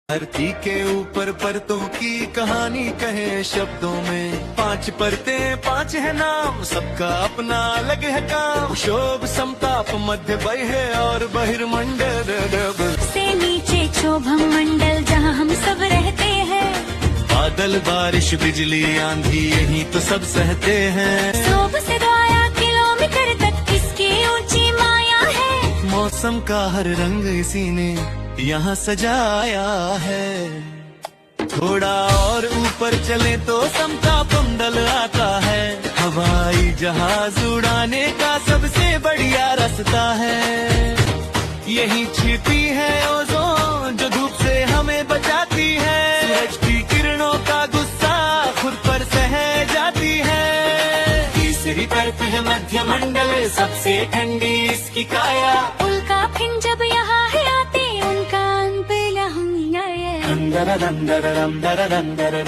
धरती के ऊपर परतों की कहानी कहे शब्दों में, 5 परतें 5 है नाम, सबका अपना अलग है काम। शोभ समताप मध्य वय है और बहिर्मंडल से नीचे क्षोभम मंडल जहाँ हम सब रहते हैं। बादल बारिश बिजली आंधी यही तो सब सहते हैं। शोभ से द्वाया किलोमीटर तक इसकी ऊंची माया है। मौसम का हर रंग इसी ने यहाँ सजाया है। थोड़ा और ऊपर चले तो समता पंडल आता है। हवाई जहाज उड़ाने का सबसे बढ़िया रास्ता है। यही छिपी है ओजोन जो धूप से हमें बचाती है। सूरज की किरणों का गुस्सा खुद पर सह जाती है। तीसरी तरफ है मध्य मंडल सबसे ठंडी इसकी काया। उल्का पिंड जब यहाँ है आते उनका अंत लहम दंदर दंदर दंदर दंदर